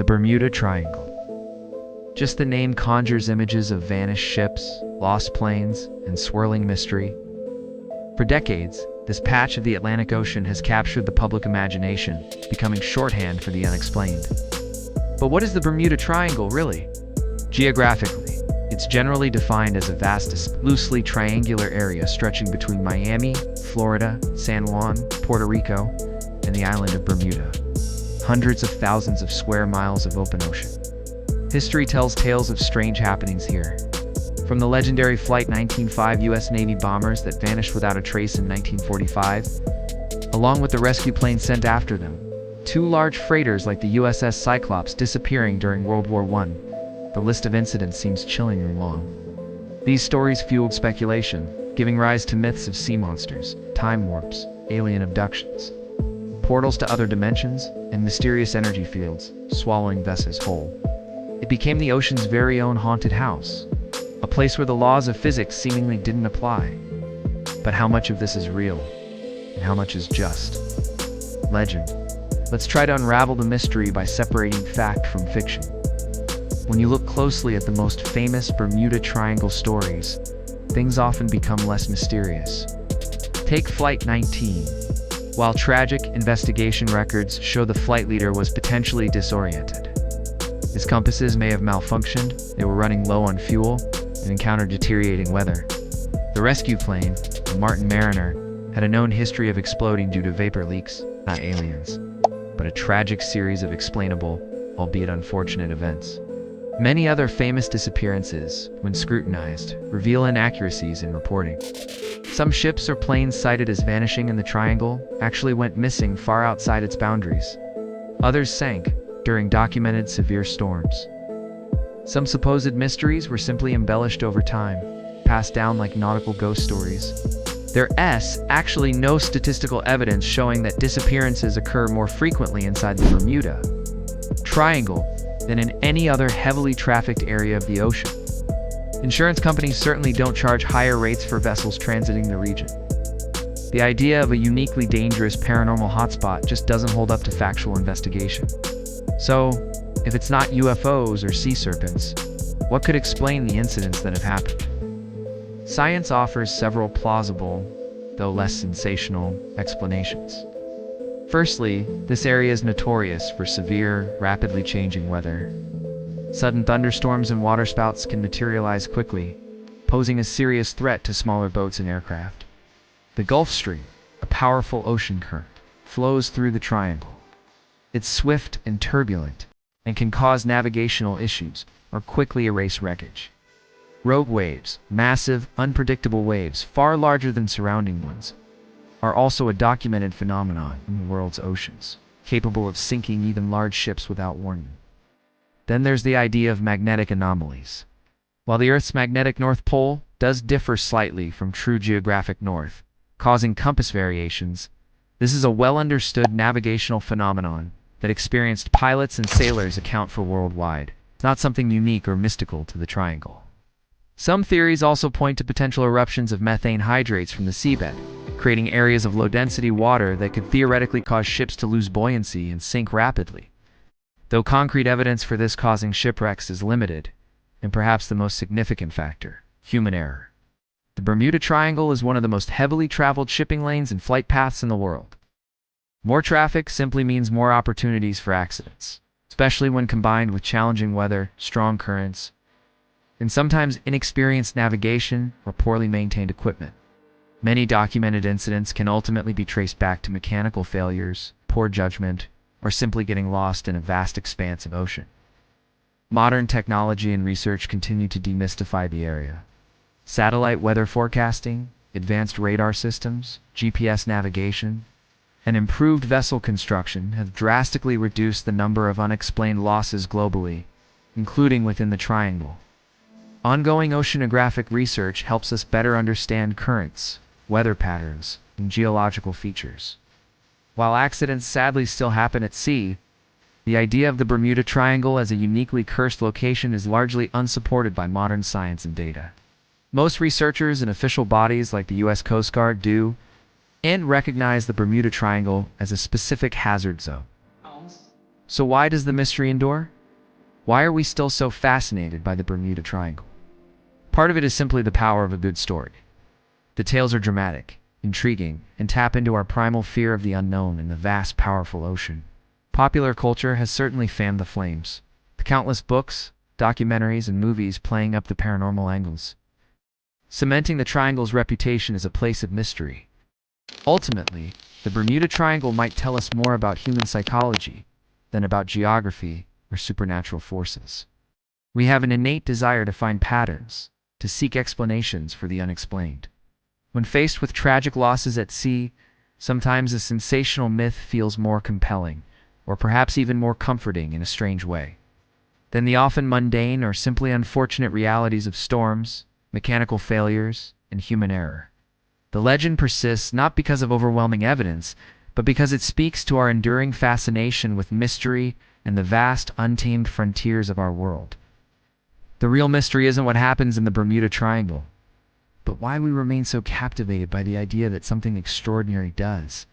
The Bermuda Triangle. Just the name conjures images of vanished ships, lost planes, and swirling mystery. For decades, this patch of the Atlantic Ocean has captured the public imagination, becoming shorthand for the unexplained. But what is the Bermuda Triangle, really? Geographically, it's generally defined as a vast, loosely triangular area stretching between Miami, Florida, San Juan, Puerto Rico, and the island of Bermuda. Hundreds of thousands of square miles of open ocean. History tells tales of strange happenings here. From the legendary Flight 1905 U.S. Navy bombers that vanished without a trace in 1945, along with the rescue planes sent after them, two large freighters like the USS Cyclops disappearing during World War I, the list of incidents seems chillingly long. These stories fueled speculation, giving rise to myths of sea monsters, time warps, alien abductions, portals to other dimensions, and mysterious energy fields, swallowing vessels whole. It became the ocean's very own haunted house, a place where the laws of physics seemingly didn't apply. But how much of this is real, and how much is just legend? Let's try to unravel the mystery by separating fact from fiction. When you look closely at the most famous Bermuda Triangle stories, things often become less mysterious. Take Flight 19. While tragic investigation records show the flight leader was potentially disoriented. His compasses may have malfunctioned, they were running low on fuel, and encountered deteriorating weather. The rescue plane, the Martin Mariner, had a known history of exploding due to vapor leaks, not aliens, but a tragic series of explainable, albeit unfortunate events. Many other famous disappearances, when scrutinized, reveal inaccuracies in reporting. Some ships or planes cited as vanishing in the Triangle actually went missing far outside its boundaries. Others sank during documented severe storms. Some supposed mysteries were simply embellished over time, passed down like nautical ghost stories. There is actually no statistical evidence showing that disappearances occur more frequently inside the Bermuda Triangle than in any other heavily trafficked area of the ocean. Insurance companies certainly don't charge higher rates for vessels transiting the region. The idea of a uniquely dangerous paranormal hotspot just doesn't hold up to factual investigation. So, if it's not UFOs or sea serpents, what could explain the incidents that have happened? Science offers several plausible, though less sensational, explanations. Firstly, this area is notorious for severe, rapidly changing weather. Sudden thunderstorms and waterspouts can materialize quickly, posing a serious threat to smaller boats and aircraft. The Gulf Stream, a powerful ocean current, flows through the triangle. It's swift and turbulent, and can cause navigational issues or quickly erase wreckage. Rogue waves, massive, unpredictable waves far larger than surrounding ones, are also a documented phenomenon in the world's oceans, capable of sinking even large ships without warning. Then there's the idea of magnetic anomalies. While the Earth's magnetic North Pole does differ slightly from true geographic north, causing compass variations, this is a well-understood navigational phenomenon that experienced pilots and sailors account for worldwide. It's not something unique or mystical to the Triangle. Some theories also point to potential eruptions of methane hydrates from the seabed, creating areas of low-density water that could theoretically cause ships to lose buoyancy and sink rapidly. Though concrete evidence for this causing shipwrecks is limited, and perhaps the most significant factor, human error. The Bermuda Triangle is one of the most heavily traveled shipping lanes and flight paths in the world. More traffic simply means more opportunities for accidents, especially when combined with challenging weather, strong currents, and sometimes inexperienced navigation or poorly maintained equipment. Many documented incidents can ultimately be traced back to mechanical failures, poor judgment, or simply getting lost in a vast expanse of ocean. Modern technology and research continue to demystify the area. Satellite weather forecasting, advanced radar systems, GPS navigation, and improved vessel construction have drastically reduced the number of unexplained losses globally, including within the Triangle. Ongoing oceanographic research helps us better understand currents, weather patterns, and geological features. While accidents sadly still happen at sea, the idea of the Bermuda Triangle as a uniquely cursed location is largely unsupported by modern science and data. Most researchers and official bodies like the U.S. Coast Guard do and recognize the Bermuda Triangle as a specific hazard zone. So why does the mystery endure? Why are we still so fascinated by the Bermuda Triangle? Part of it is simply the power of a good story. The tales are dramatic, intriguing, and tap into our primal fear of the unknown and the vast, powerful ocean. Popular culture has certainly fanned the flames. The countless books, documentaries, and movies playing up the paranormal angles, cementing the Triangle's reputation as a place of mystery. Ultimately, the Bermuda Triangle might tell us more about human psychology than about geography or supernatural forces. We have an innate desire to find patterns, to seek explanations for the unexplained. When faced with tragic losses at sea, sometimes a sensational myth feels more compelling, or perhaps even more comforting in a strange way, than the often mundane or simply unfortunate realities of storms, mechanical failures, and human error. The legend persists not because of overwhelming evidence, but because it speaks to our enduring fascination with mystery and the vast, untamed frontiers of our world. The real mystery isn't what happens in the Bermuda Triangle, but why we remain so captivated by the idea that something extraordinary does.